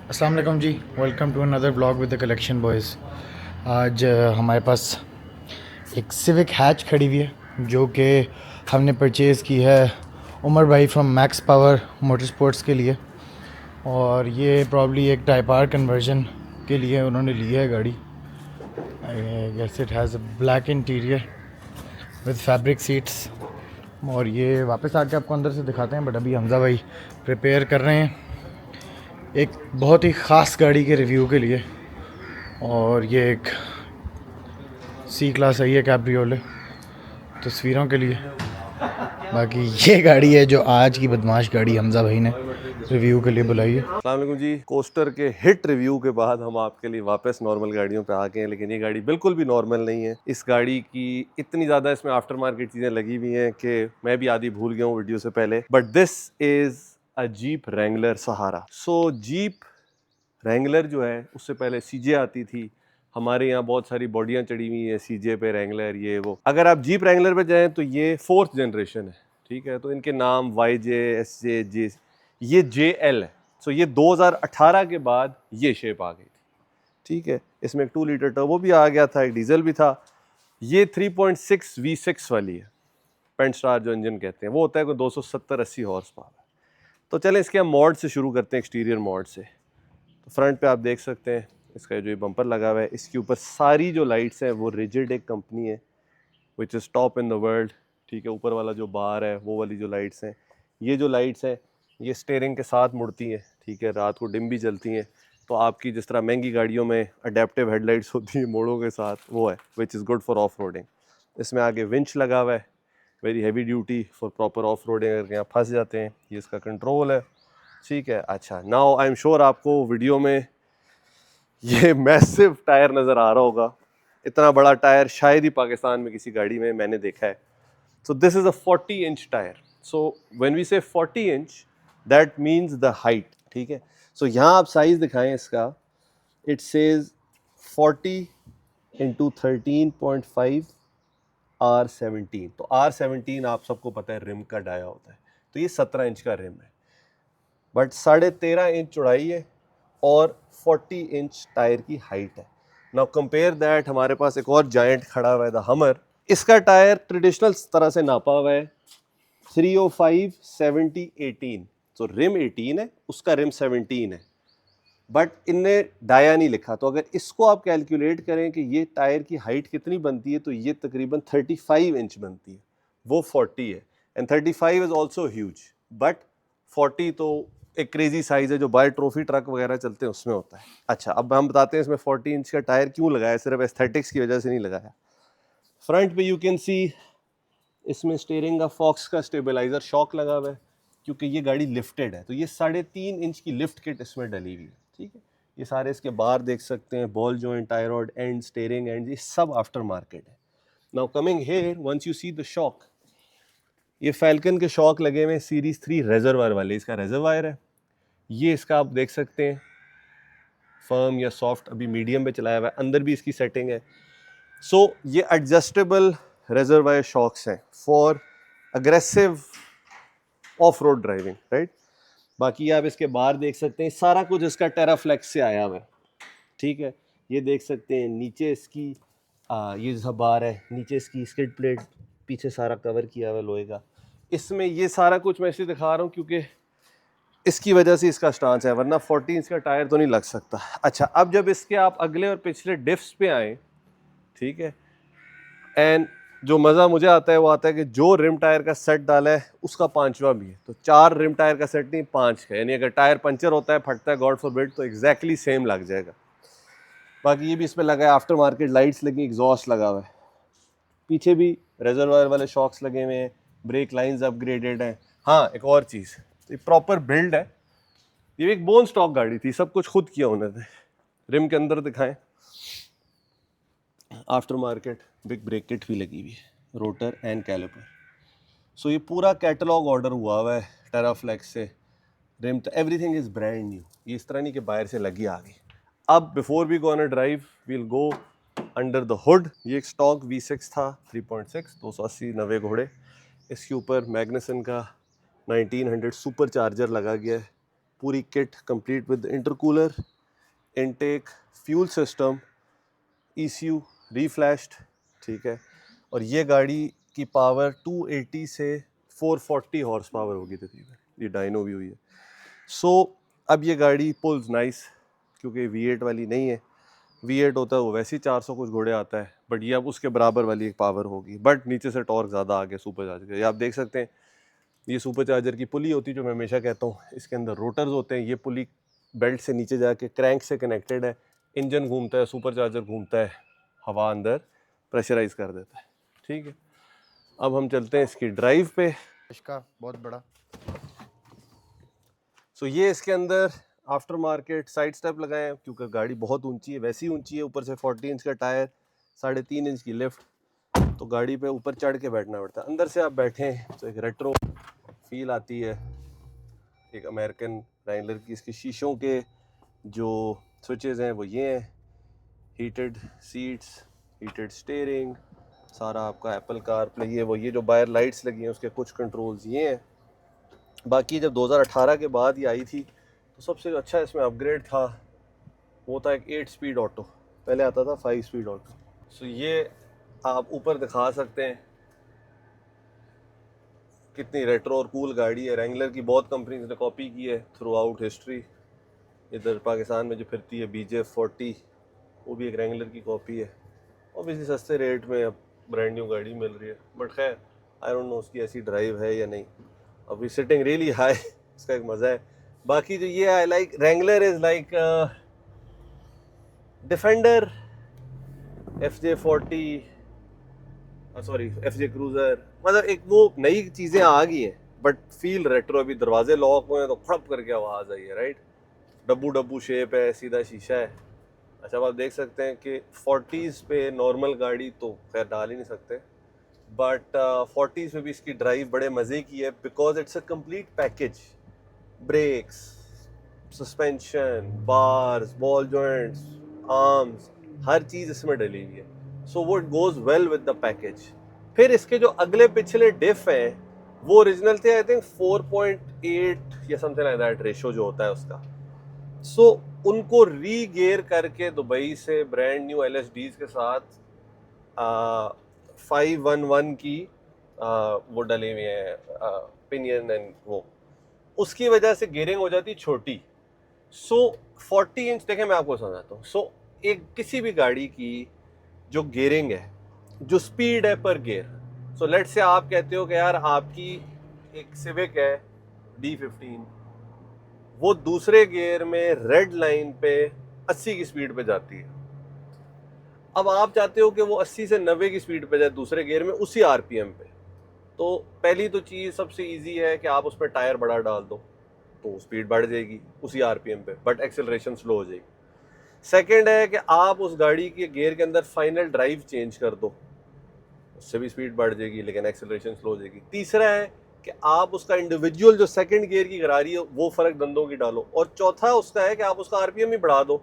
अस्सलाम वालेकुम जी, welcome to another blog with the collection boys. आज हमारे पास एक सिविक हैच खड़ी हुई है जो कि हमने परचेज़ की है उमर भाई from max power motor sports के लिए। और ये प्रॉब्ली एक टाइप आर कन्वर्जन के लिए उन्होंने ली है गाड़ी। Guess it has a black interior with fabric seats. और ये वापस आके आपको अंदर से दिखाते हैं, बट अभी हमज़ा भाई प्रिपेयर कर रहे हैं एक बहुत ही ख़ास गाड़ी के रिव्यू के लिए। और ये एक सी क्लास आई है कैब्रियोले तस्वीरों के लिए। बाकी ये गाड़ी है जो आज की बदमाश गाड़ी हमज़ा भाई ने रिव्यू के लिए बुलाई है। अस्सलाम वालेकुम जी। कोस्टर के हिट रिव्यू के बाद हम आपके लिए वापस नॉर्मल गाड़ियों पे आ गए हैं, लेकिन ये गाड़ी बिल्कुल भी नॉर्मल नहीं है। इस गाड़ी की इतनी ज़्यादा इसमें आफ्टर मार्केट चीज़ें लगी हुई हैं कि मैं भी आधी भूल गया हूँ वीडियो से पहले। But this is a jeep Wrangler Sahara. So jeep Wrangler जो है उससे पहले सीजे आती थी। हमारे यहाँ बहुत सारी बॉडियाँ चढ़ी हुई हैं सीजे पे, रैंगलर ये वो। अगर आप जीप रैंगलर पे जाएँ तो ये 4th जनरेशन है, ठीक है। तो इनके नाम YJ, SJ, J, ये JL है। सो ये 2018 के बाद ये शेप आ गई थी, ठीक है। इसमें एक 2 लीटर टर्बो भी आ गया था, एक डीजल भी था। ये 3.6 V6 वाली है, पेंट स्टार जो इंजन कहते हैं, वो होता है कोई 270-80 हॉर्स पावर। तो चलें इसके हम मॉड से शुरू करते हैं, एक्सटीरियर मॉड से। तो फ्रंट पे आप देख सकते हैं इसका जो ये बम्पर लगा हुआ है, इसके ऊपर सारी जो लाइट्स हैं वो रिजिड एक कंपनी है which is top in the world, ठीक है। ऊपर वाला जो बार है वो वाली जो लाइट्स हैं, ये जो लाइट्स हैं ये स्टीयरिंग के साथ मुड़ती हैं, ठीक है। रात को डिम भी जलती हैं। तो आपकी जिस तरह महंगी गाड़ियों में अडेप्टिव हेडलाइट्स होती हैं मोड़ों के साथ, वो है which is good for off roading. इसमें आगे विंच लगा हुआ है, very heavy duty for proper off roading. अगर यहाँ फंस जाते हैं, ये इसका कंट्रोल है, ठीक है। अच्छा, नाउ आई एम श्योर आपको वीडियो में ये मैसिव टायर नज़र आ रहा होगा। इतना बड़ा टायर शायद ही पाकिस्तान में किसी गाड़ी में मैंने देखा है। So this is a 40 inch tyre. So when we say 40 inch that means the height, ठीक है। सो यहाँ आप साइज़ दिखाएं इसका, इट सेज 40 इंटू 13.5 R17। तो R17 आप सबको पता है रिम का डाया होता है, तो ये 17 इंच का रिम है, बट 13.5 इंच चौड़ाई है और 40 इंच टायर की हाइट है। नाउ कंपेयर दैट, हमारे पास एक और जायंट खड़ा हुआ है द हमर। इसका टायर ट्रेडिशनल तरह से नापा हुआ है 305 70 18। तो रिम 18 है, उसका रिम 17 है, बट इनने डाया नहीं लिखा। तो अगर इसको आप कैलकुलेट करें कि ये टायर की हाइट कितनी बनती है, तो ये तकरीबन 35 इंच बनती है, वो 40 है। And 35 is also huge, but 40 तो एक क्रेजी साइज है जो बाय ट्रॉफी ट्रक वगैरह चलते हैं उसमें होता है। अच्छा, अब हम बताते हैं इसमें 40 इंच का टायर क्यों लगाया, सिर्फ एस्थेटिक्स की वजह से नहीं लगाया। फ्रंट पे यू कैन सी इसमें स्टीयरिंग का फॉक्स का स्टेबलाइजर शॉक लगा हुआ है, क्योंकि ये गाड़ी लिफ्टेड है। तो ये 3.5 इंच की लिफ्ट किट इसमें डली हुई है, ठीक है। ये सारे इसके बार देख सकते हैं, ball joint, tie rod end, steering end, ये सब आफ्टर मार्केट है। Now coming here, once you see the shock, ये फैल्कन के शॉक लगे हुए सीरीज 3 रेजरवायर वाले, इसका रेजरवायर है। ये इसका आप देख सकते हैं फर्म या सॉफ्ट, अभी मीडियम पे चलाया हुआ है, अंदर भी इसकी सेटिंग है। सो ये एडजस्टेबल रेजरवायर शॉक्स हैं for aggressive of road driving, right. बाकी आप इसके बाहर देख सकते हैं, सारा कुछ इसका टेराफ्लेक्स से आया हुआ है, ठीक है। ये देख सकते हैं नीचे इसकी ये जो बार है, नीचे इसकी स्किड प्लेट, पीछे सारा कवर किया हुआ है लोहे का। इसमें ये सारा कुछ मैं इसलिए दिखा रहा हूँ क्योंकि इसकी वजह से इसका स्टांस है, वरना 40 इंच का टायर तो नहीं लग सकता। अच्छा, अब जब इसके आप अगले और पिछले डिफ्स पे आए, ठीक है, एंड जो मज़ा मुझे आता है वो आता है कि जो रिम टायर का सेट डाला है उसका 5वां भी है। तो 4 रिम टायर का सेट नहीं, 5 का, यानी अगर टायर पंचर होता है, फटता है, गॉड फॉरबिड, तो एग्जैक्टली सेम लग जाएगा। बाकी ये भी इसमें लगा है, आफ्टर मार्केट लाइट्स लगी, एग्जॉस्ट लगा हुआ है, पीछे भी रेजरवायर वाले शॉक्स लगे हुए हैं, ब्रेक लाइंस अपग्रेडेड हैं। हाँ, एक और चीज़, ये प्रॉपर बिल्ड है, ये एक बोन स्टॉक गाड़ी थी, सब कुछ खुद किया उन्होंने। रिम के अंदर दिखाएं, after market big brake kit भी लगी हुई है, रोटर एंड कैलिपर। सो ये पूरा कैटलॉग ऑर्डर हुआ है टेराफ्लेक्स से। रिम तो एवरीथिंग इज ब्रांड न्यू, ये इस तरह नहीं कि बाहर से लगी आ गई। अब before we go on a drive, we'll go under the hood. ये एक स्टॉक V6 था, 3.6, 280-90 घोड़े। इसके ऊपर मैग्नसन का 1900 सुपर चार्जर लगा गया है, पूरी kit complete with intercooler, intake, fuel system, ECU रीफ्लैश्ड, ठीक है। और ये गाड़ी की पावर 280 से 440 हॉर्स पावर होगी तकरीबन, ये डायनो भी हुई है। सो अब ये गाड़ी पुल्स नाइस, क्योंकि V8 वाली नहीं है। V8 होता है वो वैसे ही 400 कुछ घोड़े आता है, बट ये अब उसके बराबर वाली एक पावर होगी, बट नीचे से टॉर्क ज़्यादा आगे सुपर चार्जर। ये आप देख सकते हैं, ये सुपर चार्जर की पुली होती है जो मैं हमेशा कहता हूँ, इसके अंदर रोटर्स होते हैं। ये पुली बेल्ट से नीचे जाके क्रैंक से कनेक्टेड है, इंजन घूमता है, सुपर चार्जर घूमता है, हवा अंदर प्रेशराइज कर देता है, ठीक है। अब हम चलते हैं इसकी ड्राइव पे। इसका बहुत बड़ा सो ये इसके अंदर आफ्टर मार्केट साइड स्टेप लगाए हैं, क्योंकि गाड़ी बहुत ऊंची है, वैसी ऊंची है, ऊपर से 40 इंच का टायर, 3.5 इंच की लिफ्ट, तो गाड़ी पे ऊपर चढ़ के बैठना पड़ता है। अंदर से आप बैठें तो एक रेट्रो फील आती है, एक अमेरिकन राइडलर की। इसके शीशों के जो स्विचेस हैं वो ये हैं, हीटेड सीट्स, हीटेड स्टीयरिंग, सारा आपका एप्पल कार प्ले, ये वो, ये जो बाहर लाइट्स लगी हैं उसके कुछ कंट्रोल्स ये हैं। बाकी जब 2018 के बाद ये आई थी तो सबसे अच्छा इसमें अपग्रेड था वो था एक 8 स्पीड ऑटो, पहले आता था 5 स्पीड ऑटो। सो ये आप ऊपर दिखा सकते हैं कितनी रेट्रो और कूल गाड़ी है। रैंगलर की बहुत कंपनीज ने कॉपी की है थ्रू आउट हिस्ट्री। इधर पाकिस्तान में जो फिरती है BJ40, वो भी एक रैंगलर की कॉपी है। ऑब्वियसली सस्ते रेट में अब ब्रांड न्यू गाड़ी मिल रही है, बट खैर आई डोंट नो उसकी ऐसी ड्राइव है या नहीं। अभी सिटिंग रियली हाई, इसका एक मज़ा है। बाकी जो ये I like Wrangler is like defender, FJ40, sorry FJ cruiser, मतलब एक वो नई चीज़ें आ गई हैं, बट फील रेट्रो। अभी दरवाजे लॉक हुए हैं तो खड़प करके आवाज़ आई है, राइट। डब्बू डब्बू शेप है, सीधा शीशा है। अच्छा, अब आप देख सकते हैं कि 40s पे नॉर्मल गाड़ी तो खैर डाल ही नहीं सकते, बट 40s में भी इसकी ड्राइव बड़े मज़े की है, because it's a complete package. Brakes, suspension, bars, ball joints, arms, हर चीज़ इसमें डली हुई है। सो वो it goes well with the package. फिर इसके जो अगले पिछले डिफ हैं वो ओरिजिनल थे, आई थिंक 4.8 या समथिंग लाइक दैट रेशो जो होता है उसका। सो उनको रीगेयर करके दुबई से ब्रांड न्यू LSDs के साथ 511 की वो डले हुए हैं पिनियन एंड वो, उसकी वजह से गियरिंग हो जाती छोटी। सो 40 इंच, देखें मैं आपको समझाता हूँ। सो एक किसी भी गाड़ी की जो गियरिंग है, जो स्पीड है पर गियर, सो लेट्स से आप कहते हो कि यार आपकी एक सिविक है D15, वो दूसरे गियर में रेड लाइन पे 80 की स्पीड पे जाती है। अब आप चाहते हो कि वो 80 से 90 की स्पीड पे जाए दूसरे गियर में उसी RPM पे, तो पहली तो चीज़ सबसे इजी है कि आप उस पर टायर बड़ा डाल दो, तो स्पीड बढ़ जाएगी उसी RPM पे, बट एक्सेलरेशन स्लो हो जाएगी। सेकंड है कि आप उस गाड़ी के गियर के अंदर फाइनल ड्राइव चेंज कर दो, उससे भी स्पीड बढ़ जाएगी लेकिन एक्सेलरेशन स्लो हो जाएगी। तीसरा है कि आप उसका इंडिविजुअल जो सेकंड गियर की गरारी है वो फर्क दंदों की डालो। और चौथा उसका है कि आप उसका RPM ही बढ़ा दो,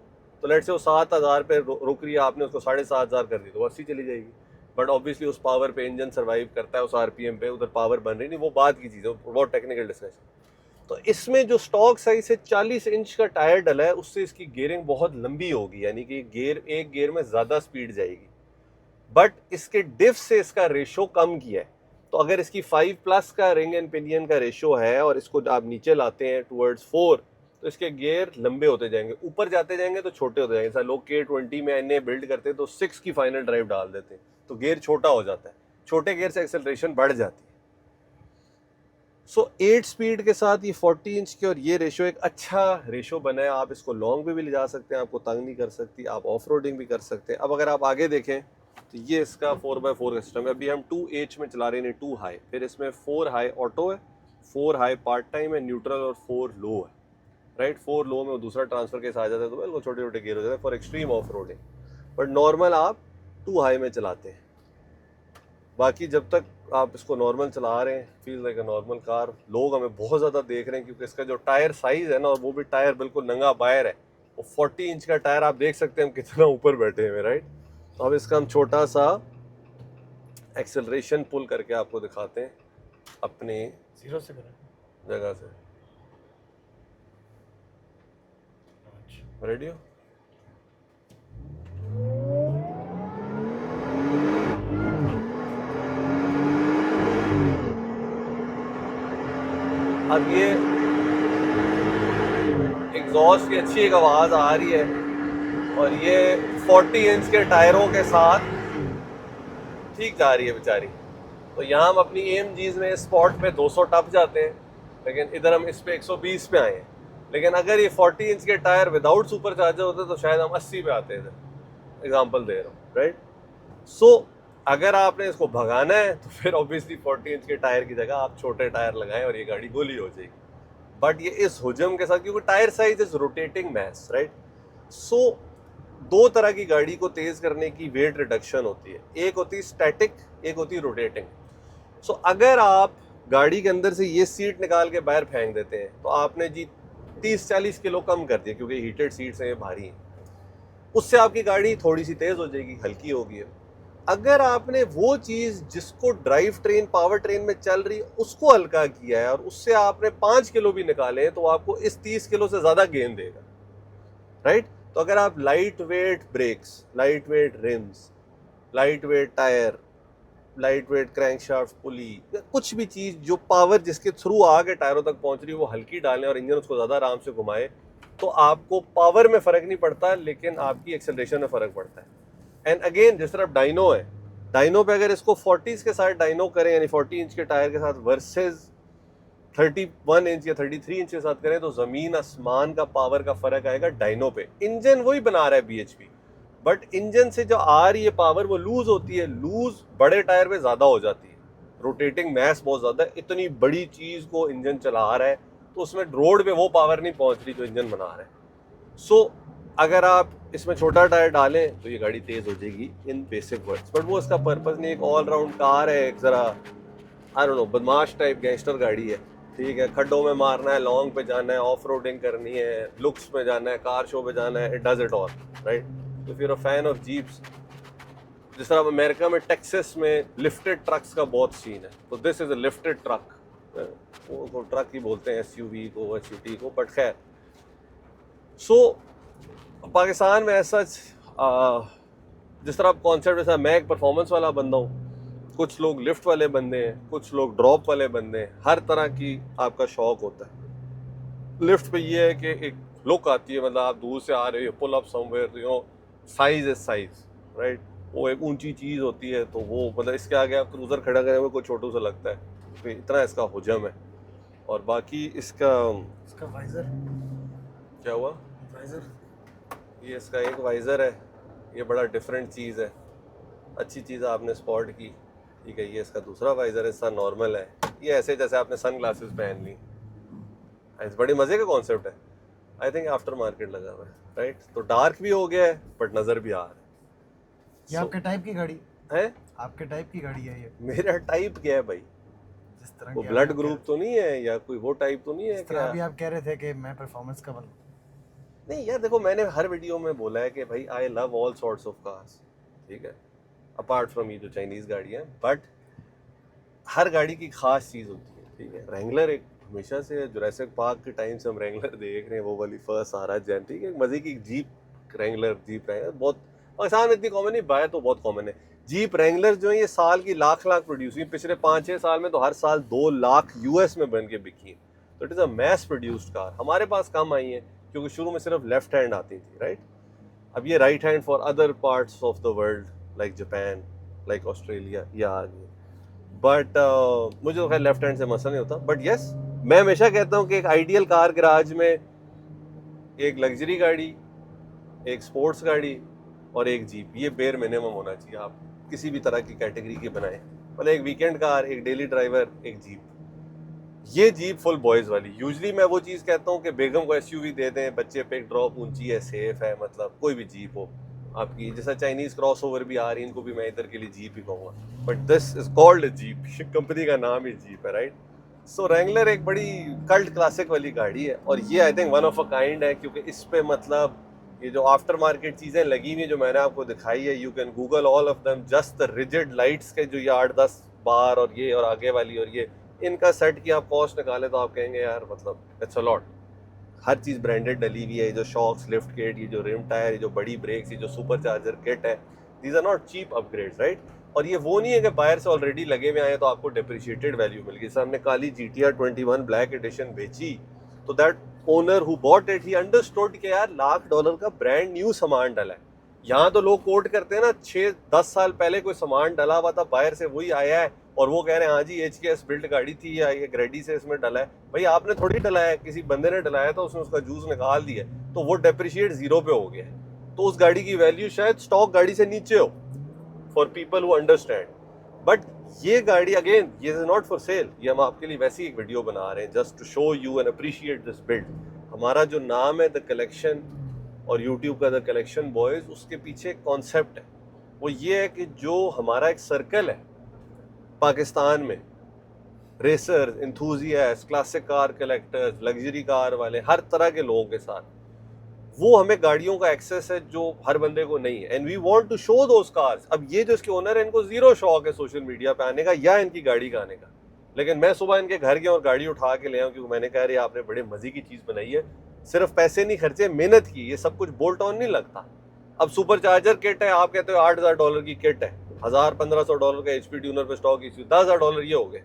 तो लेट से वो 7000 पे रुक रही है, आपने उसको 7500 कर दी तो 80 चली जाएगी। बट ऑब्वियसली उस पावर पे इंजन सर्वाइव करता है, उस RPM पे उधर पावर बन रही नहीं, वो बात की चीज़ है, बहुत टेक्निकल डिस्कशन। तो इसमें जो स्टॉक साइज से 40 इंच का टायर डला है उससे इसकी गियरिंग बहुत लंबी होगी, यानी कि एक गियर में ज़्यादा स्पीड जाएगी। बट इसके डिफ से इसका रेशो कम किया है, तो अगर इसकी 5+ का रिंग एंड पिनियन का रेशो है और इसको आप नीचे लाते हैं टुवर्ड्स 4, तो इसके गियर लंबे होते जाएंगे, ऊपर जाते जाएंगे तो छोटे होते जाएंगे। जैसा लोग K20 में इन्हें बिल्ड करते हैं तो 6 की फाइनल ड्राइव डाल देते हैं, तो गियर छोटा हो जाता है, छोटे गियर से एक्सेलरेशन बढ़ जाती है। सो 8 स्पीड के साथ ये 40 इंच के और ये रेशो एक अच्छा रेशो बना है। आप इसको लॉन्ग भी ले जा सकते हैं, आपको तंग नहीं कर सकती, आप ऑफ रोडिंग भी कर सकते हैं। अब अगर आप आगे देखें तो ये इसका 4x4 का सिस्टम है। अभी हम 2H में चला रहे हैं, 2 हाई, फिर इसमें 4 हाई ऑटो है, 4 हाई पार्ट टाइम है, न्यूट्रल और 4 लो है, राइट। 4 लो में वो दूसरा ट्रांसफर केस आ जाता है तो बिल्कुल छोटे छोटे गियर हो जाते हैं for extreme off roading, but normal आप 2 हाई में चलाते हैं। बाकी जब तक आप इसको नॉर्मल चला रहे हैं feel like a normal car. लोग हमें बहुत ज़्यादा देख रहे हैं क्योंकि इसका जो टायर साइज़ है ना, वो भी टायर बिल्कुल नंगा बायर है, वो 40 इंच का टायर, आप देख सकते हैं हम कितना ऊपर बैठे हुए, राइट। तो अब इसका हम छोटा सा एक्सेलरेशन पुल करके आपको दिखाते हैं अपने 0 से करें जगह से। रेडी हो? अब ये एग्जॉस्ट की अच्छी एक आवाज आ रही है और ये 40 इंच के टायरों के साथ ठीक जा रही है बेचारी। तो यहाँ हम अपनी AMGs में स्पॉट पे 200 टप जाते हैं, लेकिन इधर हम इस पे 120 पे आए हैं। लेकिन अगर ये 40 इंच के टायर विदाउट सुपर चार्जर होते तो शायद हम 80 पे आते थे। एग्जांपल दे रहा हूँ, राइट? सो अगर आपने इसको भगाना है तो फिर ऑब्वियसली 40 इंच के टायर की जगह आप छोटे टायर लगाएं और ये गाड़ी गोली हो जाएगी। बट ये इस हुजम के साथ, क्योंकि tyre size is rotating mass, right? So दो तरह की गाड़ी को तेज करने की वेट रिडक्शन होती है, एक होती है स्टैटिक, एक होती है रोटेटिंग। सो अगर आप गाड़ी के अंदर से ये सीट निकाल के बाहर फेंक देते हैं तो आपने जी 30-40 किलो कम कर दिया, क्योंकि हीटेड सीट्स हैं, ये भारी हैं। उससे आपकी गाड़ी थोड़ी सी तेज हो जाएगी, हल्की होगी। अगर आपने वो चीज़ जिसको ड्राइव ट्रेन, पावर ट्रेन में चल रही है, उसको हल्का किया है और उससे आपने 5 किलो भी निकाले तो आपको इस 30 किलो से ज़्यादा गेन देगा, राइट? तो अगर आप light weight brakes, light weight rims, light weight tyre, light weight crankshaft pulley, कुछ भी चीज़ जो पावर जिसके थ्रू आगे टायरों तक पहुंच रही है वो हल्की डालें और इंजन उसको ज़्यादा आराम से घुमाए, तो आपको पावर में फ़र्क नहीं पड़ता, लेकिन आपकी एक्सेलरेशन में फ़र्क पड़ता है। एंड अगेन जिस तरह डाइनो है, डाइनो पे अगर इसको 40s के साथ डाइनो करें, यानी 40 इंच के टायर के साथ वर्सेस 31 इंच या 33 इंच के साथ करें, तो ज़मीन आसमान का पावर का फ़र्क आएगा डाइनो पे। इंजन वही बना रहा है BHP, बट इंजन से जो आ रही है पावर वो लूज होती है। लूज बड़े टायर पे ज़्यादा हो जाती है, रोटेटिंग मैस बहुत ज़्यादा है। इतनी बड़ी चीज़ को इंजन चला रहा है तो उसमें रोड पे वो पावर नहीं पहुंच रही जो इंजन बना रहा है। सो अगर आप इसमें छोटा टायर डालें तो ये गाड़ी तेज़ हो जाएगी इन बेसिक वर्ड्स, बट वो इसका पर्पज़ नहीं। एक ऑल राउंड कार है, एक ज़रा आई डोंट नो बदमाश टाइप गैंगस्टर गाड़ी है, ठीक है? खड्डों में मारना है, लॉन्ग पे जाना है, ऑफ रोडिंग करनी है, लुक्स में जाना है, कार शो पे जाना है, it does it all, right? If you are a fan of jeeps, जिस तरह अमेरिका में टेक्सास में लिफ्टेड ट्रक्स का बहुत सीन है, तो this is a lifted truck. वो ट्रक ही बोलते हैं SUV को, SUT को, बट खैर। सो पाकिस्तान में ऐसा जिस तरह आप कॉन्सेप्ट, जैसा मैं एक परफॉर्मेंस वाला बंदा हूँ, कुछ लोग लिफ्ट वाले बंदे हैं, कुछ लोग ड्रॉप वाले बंदे हैं, हर तरह की आपका शौक होता है। लिफ्ट पे ये है कि एक लुक आती है, मतलब आप दूर से आ रहे हो, pull up somewhere, you know, size is size, right? वो एक ऊंची चीज़ होती है, तो वो मतलब इसके आगे आप क्रूज़र खड़ा करें वो कोई छोटू सा लगता है, तो इतना इसका हुजम है। और बाकी इसका वाइजर क्या हुआ? वाइजर ये इसका एक वाइज़र है, ये बड़ा डिफरेंट चीज़ है, अच्छी चीज़ आपने स्पॉट की, ठीक है? ये इसका दूसरा वाइज़र है, इसका नॉर्मल है। ये ऐसे जैसे आपने सन ग्लासेस पहन ली, बड़े मज़े का कॉन्सेप्ट है। आई थिंक आफ्टर मार्केट लगा हुआ है, राइट? तो डार्क भी हो गया है बट नज़र भी आ रहा है। ये आपके टाइप की गाड़ी है? आपके टाइप की गाड़ी है ये? मेरा टाइप क्या है भाई? जिस तरह वो की ब्लड आप ग्रुप तो नहीं है, या कोई वो टाइप तो नहीं है जिस तरह क्या? अभी आप कह रहे थे कि मैं परफॉर्मेंस का बंदा। नहीं यार, देखो मैंने हर वीडियो में बोला है कि भाई I love all sorts of cars, ठीक है? अपार्ट फ्रॉम ये जो चाइनीज़ गाड़ियाँ, बट हर गाड़ी की खास चीज़ होती है, ठीक है? रेंगलर एक हमेशा से जुरासिक पार्क के टाइम से हम रेंगलर देख रहे हैं, वो वाली फर्स्ट आ रहा है, ठीक है? मज़े की जीप रेंगलर बहुत पाकिस्तान में इतनी कॉमन नहीं, बाय तो बहुत कॉमन है। जीप रेंगलर जो है ये साल की लाख प्रोड्यूस हुई, पिछले 5-6 साल में तो हर साल 2 लाख US में बन के बिकी है। तो it is a mass produced car. हमारे पास कम आई है क्योंकि शुरू में सिर्फ लेफ्ट हैंड आती थी, राइट? अब ये right hand for other parts of the world like Japan, like Australia, ये आ गई। बट मुझे तो खैर लेफ्ट हैंड से मसला नहीं होता। बट यस, मैं हमेशा कहता हूँ कि एक आइडियल कार गैराज में एक लग्जरी गाड़ी, एक स्पोर्ट्स गाड़ी और एक जीप, ये बेयर मिनिमम होना चाहिए। आप किसी भी तरह की कैटेगरी के बनाएं, मतलब एक वीकेंड कार, एक डेली ड्राइवर, एक जीप। ये जीप फुल बॉयज़ वाली। यूजली मैं वो चीज़ कहता हूँ कि बेगम को SUV दे दें, बच्चे पे एक ड्रॉप ऊंची है, सेफ है, मतलब कोई भी जीप हो आपकी। जैसा चाइनीज़ क्रॉसओवर भी आ रही है, इनको भी मैं इधर के लिए जीप ही कहूँगा, but this is called jeep, company का नाम ही जीप है, राइट? सो रेंगलर एक बड़ी कल्ट क्लासिक वाली गाड़ी है और ये I think one of a kind है, क्योंकि इस पे मतलब ये जो आफ्टर मार्केट चीज़ें लगी हुई जो मैंने आपको दिखाई है, you can Google all of them, just the rigid lights के जो ये 8-10 बार और ये और आगे वाली और ये, इनका सेट की आप कॉस्ट निकाले तो आप कहेंगे यार मतलब it's a lot, her cheese branded डली हुई है, जो शॉक्स, लिफ्ट किट, ये जो रिम टायर, ये जो बड़ी ब्रेक्स, ये जो सुपर चार्जर किट है, these are not cheap upgrades, right. और ये वो नहीं है कि बाहर से ऑलरेडी लगे हुए आए तो आपको डिप्रिशिएटेड वैल्यू मिल गई। जैसे हमने काली GTR 21 ब्लैक एडिशन बेची, तो that owner who bought it, he understood कि यार $1,00,000 का ब्रांड न्यू सामान डला है। यहाँ तो लोग कोट करते हैं ना 6-10 साल पहले कोई सामान डला हुआ था बाहर से, वही आया है और वो कह रहे हैं हाँ जी HKS बिल्ड गाड़ी थी या ये ग्रेडी से इसमें डला है। भाई आपने थोड़ी डलाया है, किसी बंदे ने डलाया था, उसने उसका जूस निकाल दिया, तो वो डेप्रिशिएट 0 पे हो गया है। तो उस गाड़ी की वैल्यू शायद स्टॉक गाड़ी से नीचे हो, for people who understand. But ये गाड़ी अगेन, ये इज नॉट फॉर सेल, ये हम आपके लिए वैसी एक वीडियो बना रहे हैं just to show you and appreciate this build. हमारा जो नाम है द कलेक्शन और यूट्यूब का द कलेक्शन बॉयज, उसके पीछे एक कॉन्सेप्ट है, वो ये है कि जो हमारा एक सर्कल है पाकिस्तान में, racers, enthusiasts, classic car collectors, luxury car वाले, हर तरह के लोगों के साथ, वो हमें गाड़ियों का एक्सेस है जो हर बंदे को नहीं है, and we want to show those cars. अब ये जो इसके ओनर है, इनको जीरो शौक है सोशल मीडिया पे आने का या इनकी गाड़ी का आने का, लेकिन मैं सुबह इनके घर गया और गाड़ी उठा के ले आऊँ, क्योंकि मैंने कहा रही आपने बड़े मजे की चीज़ बनाई है, सिर्फ पैसे नहीं खर्चे, मेहनत की, ये सब कुछ बोल्ट ऑन नहीं लगता। अब सुपर चार्जर किट है, आप कहते हो $8,000 की किट है, $1,000-1,500 का HP ट्यूनर पे स्टॉक इश्यू, $10,000 ये हो गए,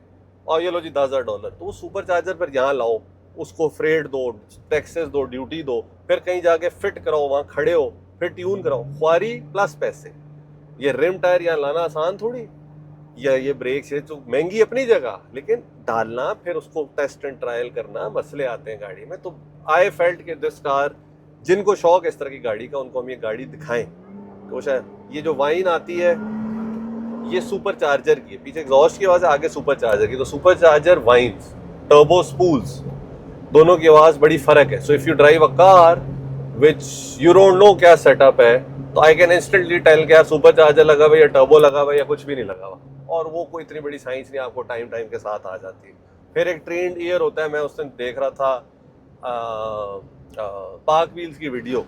और ये लो जी $10,000। तो वो सुपर चार्जर पर यहाँ लाओ, उसको फ्रेट दो, टैक्सेस दो, ड्यूटी दो, फिर कहीं जाके फिट कराओ, वहाँ खड़े हो, फिर ट्यून कराओ, ख्वारी प्लस पैसे। ये रिम टायर यहाँ लाना आसान थोड़ी, या ये ब्रेक्स है तो महंगी अपनी जगह, लेकिन डालना, फिर उसको टेस्ट एंड ट्रायल करना, मसले आते हैं गाड़ी में। तो आई फेल्ट कि दिस कार, जिनको शौक है इस तरह की गाड़ी का, उनको हम ये गाड़ी दिखाएं। तो शायद ये जो वाइन आती है, ये सुपर चार्जर की है, पीछे एग्जॉस्ट की आवाज़ है, आगे सुपर चार्जर की। तो supercharger whines, turbo spools, दोनों की आवाज़ बड़ी फ़र्क है। So if you drive a car which you don't know क्या सेटअप है, तो आई कैन इंस्टेंटली टेल कि यार सुपर चार्जर लगा हुआ या टर्बो लगा हुआ या कुछ भी नहीं लगा हुआ, और वो कोई इतनी बड़ी साइंस नहीं, आपको टाइम के साथ आ जाती है। फिर एक ट्रेंड ईयर होता है, मैं उस दिन देख रहा था पार्क व्हील्स की वीडियो,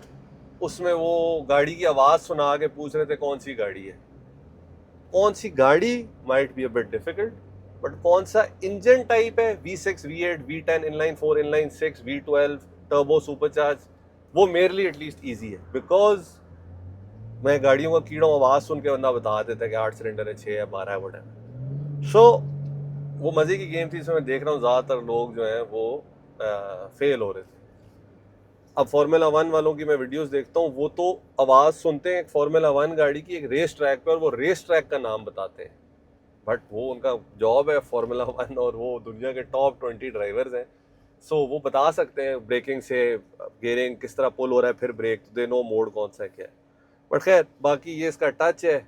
उसमें वो गाड़ी की आवाज़ सुना के पूछ रहे थे कौन सी गाड़ी है। कौन सी गाड़ी might be a bit difficult, but कौन सा इंजन टाइप है, V6, V8, V10, inline 4, inline 6, V12, turbo, supercharge, वो मेरे लिए एटलीस्ट ईजी है, बिकॉज मैं गाड़ियों का कीड़ों आवाज़ सुन के बंदा बता देता है कि 8 सिलेंडर है, 6 है, 12 है, वट। सो वो मज़े की गेम थी। इसमें मैं देख रहा हूँ ज़्यादातर लोग जो हैं वो फेल हो रहे थे। अब फार्मूला 1 वालों की मैं वीडियोस देखता हूँ, वो तो आवाज़ सुनते हैं एक फार्मूला 1 गाड़ी की एक रेस ट्रैक पे, और वो रेस ट्रैक का नाम बताते हैं, बट वो उनका जॉब है फार्मूला 1, और वो दुनिया के टॉप 20 ड्राइवर्स हैं। सो वो बता सकते हैं ब्रेकिंग से, गियरिंग किस तरह पुल हो रहा है, फिर ब्रेक, दे नो मोड कौन सा है क्या है। बट खैर, बाकी ये इसका टच है,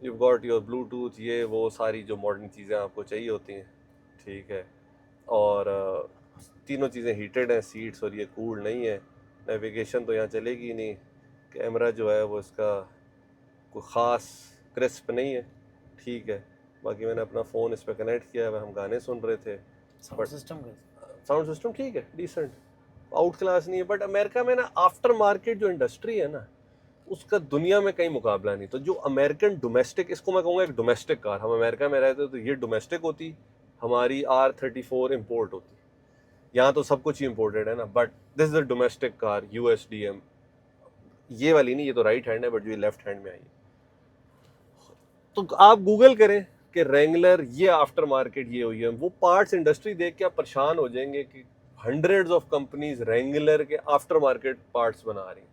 यू गॉट योर ब्लूटूथ, ये वो सारी जो मॉडर्न चीज़ें आपको चाहिए होती हैं, ठीक है। और तीनों चीज़ें हीटेड हैं, सीट्स, और ये कूल नहीं है। नेविगेशन तो यहाँ चलेगी ही नहीं, कैमरा जो है वो इसका कोई ख़ास क्रिस्प नहीं है, ठीक है। बाकी मैंने अपना फ़ोन इस पर कनेक्ट किया है, हम गाने सुन रहे थे। साउंड सिस्टम ठीक है, डिसेंट, आउट क्लास नहीं है, बट अमेरिका में ना आफ्टर मार्केट जो इंडस्ट्री है ना, उसका दुनिया में कहीं मुकाबला नहीं। तो जो अमेरिकन डोमेस्टिक, इसको मैं कहूँगा एक डोमेस्टिक कार, हम अमेरिका में रहते तो ये डोमेस्टिक होती, हमारी R34 इम्पोर्ट होती। यहाँ तो सब कुछ ही इम्पोर्टेड है ना, but this is a domestic car, USDM। ये वाली नहीं, ये तो राइट हैंड है, बट जो ये लेफ्ट हैंड में आई है। तो आप गूगल करें कि रेंगलर ये आफ्टर मार्केट ये हुई है, वो पार्ट्स इंडस्ट्री देख के आप परेशान हो जाएंगे कि हंड्रेड्स ऑफ कंपनीज रेंगलर के आफ्टर मार्केट पार्ट्स बना रही हैं।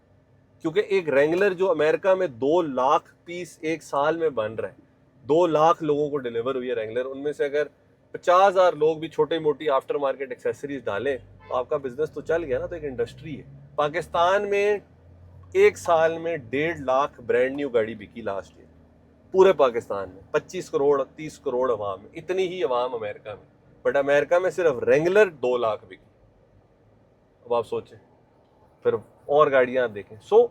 क्योंकि एक रेंगलर जो अमेरिका में 2 लाख पीस एक साल में बन रहा है, 2 लाख लोगों को डिलीवर हुई है रेंगलर, उनमें से अगर 50,000 लोग भी छोटी मोटी आफ्टर मार्केट एक्सेसरीज डालें तो आपका बिजनेस तो चल गया ना। तो एक इंडस्ट्री है। पाकिस्तान में एक साल में 1.5 लाख ब्रांड न्यू गाड़ी बिकी लास्ट ईयर, पूरे पाकिस्तान में 25 करोड़ 30 करोड़ अवाम है, इतनी ही अवाम अमेरिका में, बट अमेरिका में सिर्फ रेंगलर 2 लाख बिकी। अब आप सोचें, फिर और गाड़ियाँ आप देखें। सो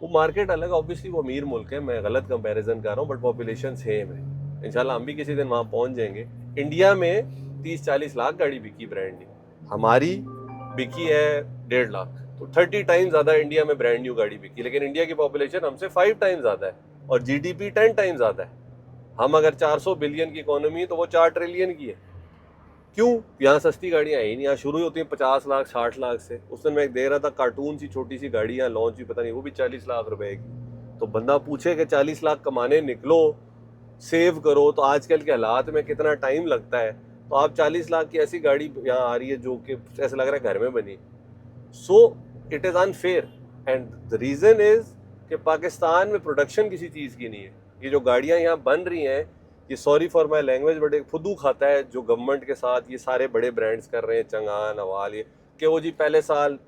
वो मार्केट अलग, ऑब्वियसली वो अमीर मुल्क है, मैं गलत कंपैरिजन कर रहा हूँ, बट पॉपुलेशन सेम है। इंशाल्लाह हम भी किसी दिन वहाँ पहुँच जाएंगे। इंडिया में 30-40 लाख गाड़ी बिकी ब्रांड न्यू, हमारी बिकी है 1.5 लाख, तो 30 टाइम्स ज़्यादा इंडिया में ब्रांड न्यू गाड़ी बिकी। लेकिन इंडिया की पॉपुलेशन हमसे 5 टाइम्स ज़्यादा है और GDP 10 टाइम्स ज़्यादा है। हम अगर 400 बिलियन की इकोनॉमी है तो वो 4 ट्रिलियन की है। क्यों? यहाँ सस्ती गाड़ियाँ है ही नहीं, यहाँ शुरू ही होती है 50 लाख 60 लाख से। उस दिन मैं दे रहा था कार्टून सी छोटी सी गाड़ी यहाँ लॉन्च हुई, पता नहीं वो भी 40 लाख रुपए की। तो बंदा पूछे कि 40 लाख कमाने निकलो, सेव करो, तो आजकल के हालात में कितना टाइम लगता है। तो आप 40 लाख की ऐसी गाड़ी यहाँ आ रही है जो कि ऐसा लग रहा है घर में बनी। So it is unfair and the reason is कि पाकिस्तान में प्रोडक्शन किसी चीज़ की नहीं है। ये जो गाड़ियाँ यहाँ बन रही हैं, ये sorry for my language but एक फुदू खाता है जो गवर्नमेंट के साथ ये सारे बड़े ब्रांड्स कर रहे हैं, चंगान अवाल, ये कि वो जी पहले साल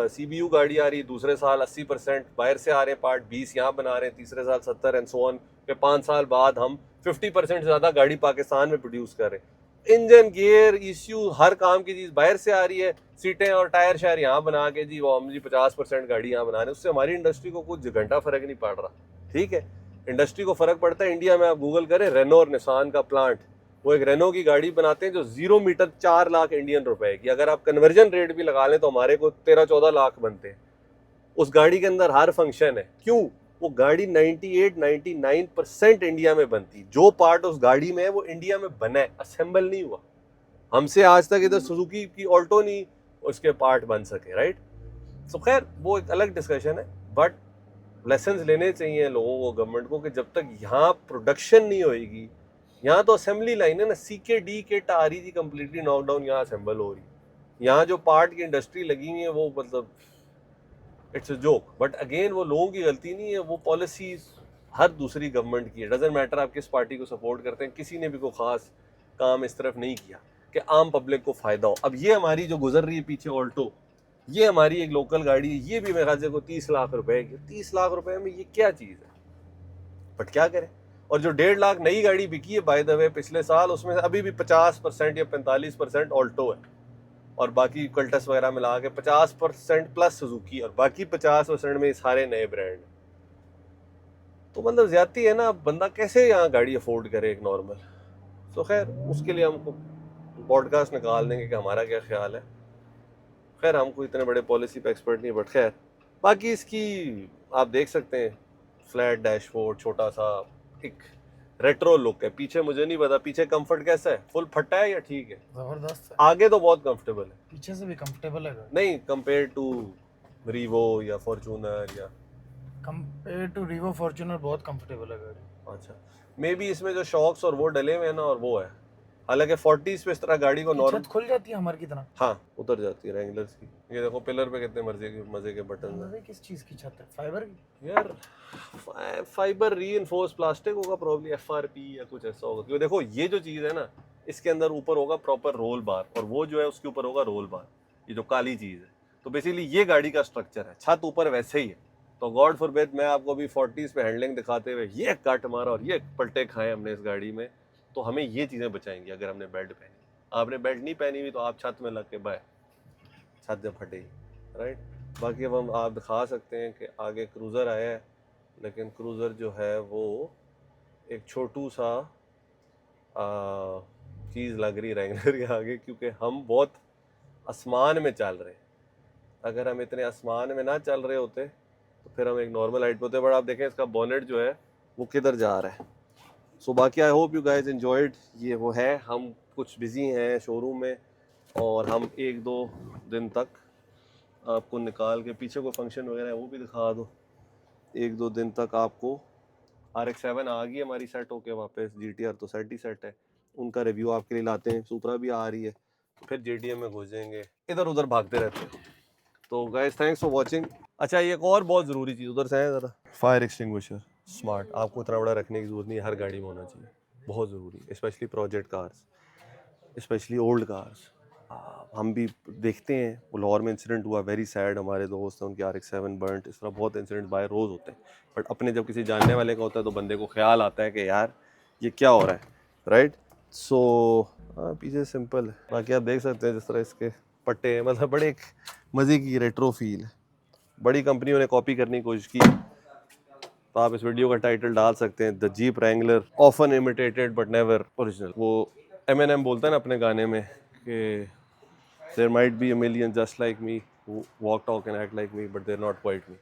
CBU गाड़ी आ रही, दूसरे साल 80% बाहर से आ रहे हैं पार्ट, 20 यहाँ बना रहे हैं, तीसरे साल 70 एंड सो ऑन, फिर 5 साल बाद हम 50% ज़्यादा गाड़ी पाकिस्तान में प्रोड्यूस कर रहे हैं। इंजन गियर इश्यू हर काम की चीज़ बाहर से आ रही है, सीटें और टायर शायर यहाँ बना के जी वो हम जी 50% गाड़ी यहाँ बना रहे हैं। उससे हमारी इंडस्ट्री को कुछ घंटा फर्क नहीं पड़ रहा। ठीक है, इंडस्ट्री को फर्क पड़ता है। इंडिया में आप गूगल करें, रेनो और निसान का प्लांट, वो एक रेनो की गाड़ी बनाते हैं जो 0 मीटर 4 लाख इंडियन रुपए की, अगर आप कन्वर्जन रेट भी लगा लें तो हमारे को 13-14 लाख बनते हैं। उस गाड़ी के अंदर हर फंक्शन है। क्यों? वो गाड़ी 98-99% इंडिया में बनती, जो पार्ट उस गाड़ी में है वो इंडिया में बना है, असेंबल नहीं हुआ। हमसे आज तक इधर सुजुकी की ऑल्टो नहीं उसके पार्ट बन सके, राइट? सो खैर वो एक अलग डिस्कशन है, बट लेसन्स लेने चाहिए लोगों को, गवर्नमेंट को, कि जब तक यहाँ प्रोडक्शन नहीं होएगी, यहाँ तो असेंबली लाइन है ना, CKD किट आ रही थी कम्प्लीटली नॉकडाउन, यहाँ असेंबल हो रही। यहाँ जो पार्ट की इंडस्ट्री लगी हुई है वो मतलब it's a joke. But again वो लोगों की गलती नहीं है, वो पॉलिसीज हर दूसरी गवर्नमेंट की है। डजेंट मैटर आप किस पार्टी को सपोर्ट करते हैं, किसी ने भी कोई खास काम इस तरफ नहीं किया कि आम पब्लिक को फायदा हो। अब ये हमारी जो गुजर रही है पीछे ऑल्टो, ये हमारी एक लोकल गाड़ी है, ये भी मेरे ख्याल से को 30 लाख रुपए की। 30 लाख रुपए में ये क्या चीज़ है? बट क्या करें। और जो 1.5 लाख नई गाड़ी बिकी है बाय द वे पिछले साल, उसमें से अभी भी 50% या 45% ऑल्टो है, और बाकी कल्टस वगैरह मिला के 50% प्लस सुजुकी, और बाकी 50% में सारे नए ब्रांड। तो मतलब ज्यादती है ना, बंदा कैसे यहाँ गाड़ी अफोर्ड करे एक नॉर्मल। तो खैर उसके लिए हमको पॉडकास्ट निकाल देंगे कि हमारा क्या ख्याल है। खैर हमको इतने बड़े पॉलिसी पे एक्सपर्ट नहीं, बट खैर बाकी इसकी आप देख सकते हैं, फ्लैट डैशबोर्ड, छोटा सा एक रेट्रो लुक है। पीछे मुझे नहीं पता पीछे कंफर्ट कैसा है, फुल फटा है या ठीक है? जबरदस्त है, आगे तो बहुत कंफर्टेबल है, पीछे से भी कंफर्टेबल है गाड़ी। नहीं कंपेयर टू रीवो या फॉर्चूनर या कंपेयर टू रीवो फॉर्च्यूनर बहुत कंफर्टेबल है गाड़ी। अच्छा, मे बी इसमें जो शॉक्स और वो डले हुए हैं ना, और वो है, हालांकि 40s पे इस तरह गाड़ी को नॉर्मल छत खुल जाती है हमारी की तरह। हाँ उतर जाती है रैंगलर्स की। ये देखो पिलर पे कितने मजे के बटन हैं मजे किस चीज की छत है? फाइबर की? यार। फाइबर रीइंफोर्स प्लास्टिक होगा प्रॉब्ली, FRP या कुछ ऐसा होगा, क्योंकि देखो ये जो चीज़ है ना, इसके अंदर ऊपर होगा प्रॉपर रोल बार, और वो जो है उसके ऊपर होगा रोल बार, ये जो काली चीज़ है। तो बेसिकली ये गाड़ी का स्ट्रक्चर है, छत ऊपर वैसे ही है। तो गॉड फॉरबिड मैं आपको अभी 40s पे हैंडलिंग दिखाते हुए ये कट मारा और ये पलटे खाए हमने इस गाड़ी में, तो हमें ये चीज़ें बचाएंगी अगर हमने बेल्ट पहनी। आपने बेल्ट नहीं पहनी हुई तो आप छत में लग के बाय, छत जब फटेगी, राइट। बाकी अब हम आप दिखा सकते हैं कि आगे क्रूज़र आया है, लेकिन क्रूज़र जो है वो एक छोटू सा चीज़ लग रही रैंगलर के आगे, क्योंकि हम बहुत आसमान में चल रहे हैं। अगर हम इतने आसमान में ना चल रहे होते तो फिर हम एक नॉर्मल हाइट पे होते। बट आप देखें इसका बोनेट जो है वो किधर जा रहा है। सो बाकी I hope you guys enjoyed. ये वो है, हम कुछ बिजी हैं शोरूम में, और हम 1-2 दिन तक आपको निकाल के, पीछे कोई फंक्शन वगैरह है वो भी दिखा दो, 1-2 दिन तक आपको RX-7 आ गई हमारी सेट होके वापस, GTR तो सेट ही सेट है, उनका रिव्यू आपके लिए लाते हैं। सुपरा भी आ रही है, फिर JDM में घुस जाएंगे, इधर उधर भागते रहते हैं। तो गाइस थैंक्स फॉर वाचिंग। अच्छा ये एक और बहुत ज़रूरी चीज़ उधर से है ज़रा, फायर एक्सटिंग्विशर स्मार्ट, आपको इतना बड़ा रखने की ज़रूरत नहीं है, हर गाड़ी में होना चाहिए, बहुत ज़रूरी, specially project cars, specially old cars. हम भी देखते हैं, वो लाहौर में इंसिडेंट हुआ, वेरी सैड, हमारे दोस्त हैं उनके RX-7 बर्नट, इस तरह बहुत इंसिडेंट बाय रोज़ होते हैं। बट अपने जब किसी जानने वाले का होता है तो बंदे को ख्याल आता है कि यार ये क्या हो रहा है, राइट। सो हाँ पीछे सिंपल है, बाकी आप देख सकते हैं जिस तरह इसके पट्टे हैं, मतलब बड़े एक मज़े की रेट्रो फील है। बड़ी कंपनियों ने कॉपी करने की कोशिश की, तो आप इस वीडियो का टाइटल डाल सकते हैं, the jeep Wrangler often imitated but never original. वो Eminem बोलता है ना अपने गाने में कि there might be a million just like me who walk, talk and act like me, but they're not quite me.